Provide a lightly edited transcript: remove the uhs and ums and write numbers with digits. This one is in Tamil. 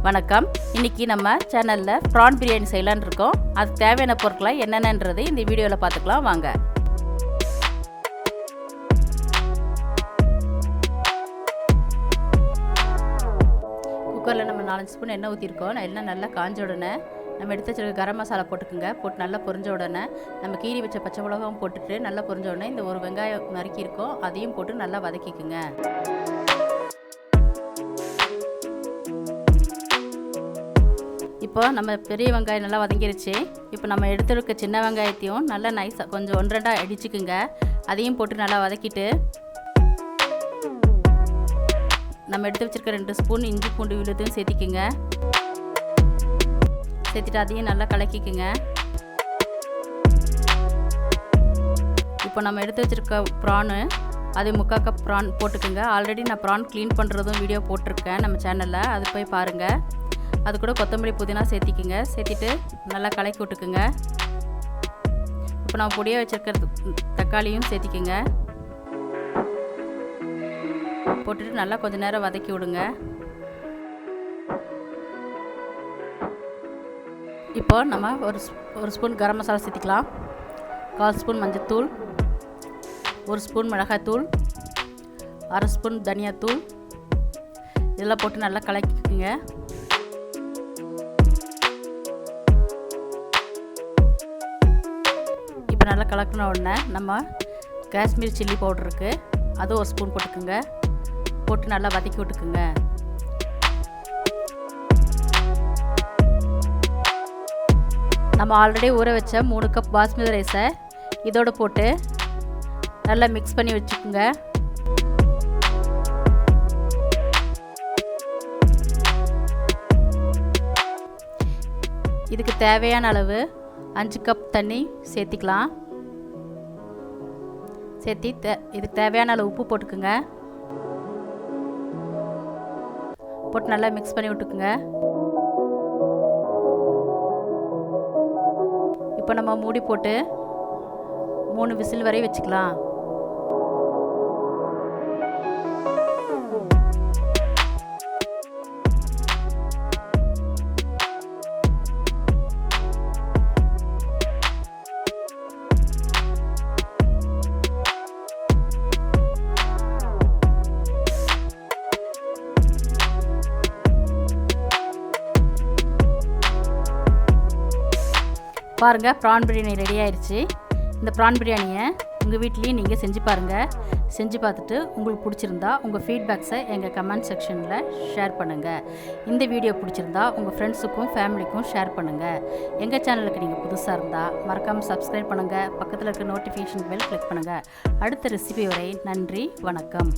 வணக்கம். இன்னைக்கு நம்ம சேனல்ல ப்ரான் பிரியாணி செய்யலாம்னு இருக்கோம். அதுக்கு தேவையான பொருட்களை என்னென்னன்றது இந்த வீடியோவில் பார்த்துக்கலாம் வாங்க. குக்கரில் நம்ம 4 ஸ்பூன் எண்ணெய் ஊற்றிருக்கோம். எண்ணெய் நல்லா காஞ்ச உடனே நம்ம எடுத்து வச்சிருக்க கரம் மசாலா போட்டுக்குங்க. போட்டு நல்லா பொரிஞ்ச உடனே நம்ம கீறி வச்ச பச்சை மிளகாவும் போட்டுட்டு நல்லா பொரிஞ்ச உடனே இந்த ஒரு வெங்காயம் நறுக்கி இருக்கோம், அதையும் போட்டு நல்லா வதக்கிக்குங்க. இப்போ நம்ம பெரிய வெங்காயம் நல்லா வதங்கிருச்சு. இப்போ நம்ம எடுத்துருக்க சின்ன வெங்காயத்தையும் நல்லா நைஸாக கொஞ்சம் 1-2 அடிச்சுக்குங்க. அதையும் போட்டு நல்லா வதக்கிட்டு நம்ம எடுத்து வச்சுருக்க 2 ஸ்பூன் இஞ்சி பூண்டு விழுதையும் சேர்த்திக்குங்க. சேர்த்துட்டு அதையும் நல்லா கலக்கிக்குங்க. இப்போ நம்ம எடுத்து வச்சுருக்க ப்ரானு அது 3/4 கப் ப்ரான் போட்டுக்குங்க. ஆல்ரெடி நான் ப்ரான் க்ளீன் பண்ணுறதும் வீடியோ போட்டிருக்கேன் நம்ம சேனலில், அது போய் பாருங்கள். அது கூட கொத்தமல்லி புதினா சேர்த்திக்குங்க. சேர்த்திட்டு நல்லா கலக்கி விட்டுக்குங்க. இப்போ நான் பொடியாக வச்சுருக்கிறது தக்காளியும் சேர்த்திக்குங்க. போட்டுட்டு நல்லா கொஞ்சம் நேரம் வதக்கி விடுங்க. இப்போ நம்ம ஒரு ஸ்பூன் கரம் மசாலா சேர்த்திக்கலாம். 1/4 ஸ்பூன் மஞ்சள்தூள், 1 ஸ்பூன் மிளகாய்த்தூள், 1/2 ஸ்பூன் தனியாத்தூள், இதெல்லாம் போட்டு நல்லா கலக்கிக்குங்க. இப்போ நல்லா கலக்கின உடனே நம்ம காஷ்மீர் சில்லி பவுடர் இருக்குது, அது 1 ஸ்பூன் போட்டுக்குங்க. போட்டு நல்லா வதக்கி விட்டுக்குங்க. நம்ம ஆல்ரெடி ஊற வச்ச 3 கப் பாஸ்மதி ரைஸை இதோடு போட்டு நல்லா மிக்ஸ் பண்ணி வச்சுக்கோங்க. இதுக்கு தேவையான அளவு 5 கப் தண்ணி சேர்த்திக்கலாம். சேர்த்தி இதுக்கு தேவையான அளவு உப்பு போட்டுக்குங்க. போட்டு நல்லா மிக்ஸ் பண்ணி விட்டுக்குங்க. இப்போ நம்ம மூடி போட்டு 3 விசில் வரை வச்சுக்கலாம். பாருங்கள், ப்ரான் பிரியாணி ரெடி ஆயிடுச்சு. இந்த ப்ரான் பிரியாணியை உங்கள் வீட்லேயும் நீங்கள் செஞ்சு பாருங்கள். செஞ்சு பார்த்துட்டு உங்களுக்கு பிடிச்சிருந்தா உங்கள் ஃபீட்பேக்ஸை எங்கள் கமெண்ட் செக்ஷனில் ஷேர் பண்ணுங்கள். இந்த வீடியோ பிடிச்சிருந்தா உங்கள் ஃப்ரெண்ட்ஸுக்கும் ஃபேமிலிக்கும் ஷேர் பண்ணுங்கள். எங்கள் சேனலுக்கு நீங்கள் புதுசாக இருந்தால் மறக்காமல் சப்ஸ்கிரைப் பண்ணுங்கள். பக்கத்தில் இருக்க நோட்டிஃபிகேஷன் பெல் கிளிக் பண்ணுங்கள். அடுத்த ரெசிபி வரை நன்றி, வணக்கம்.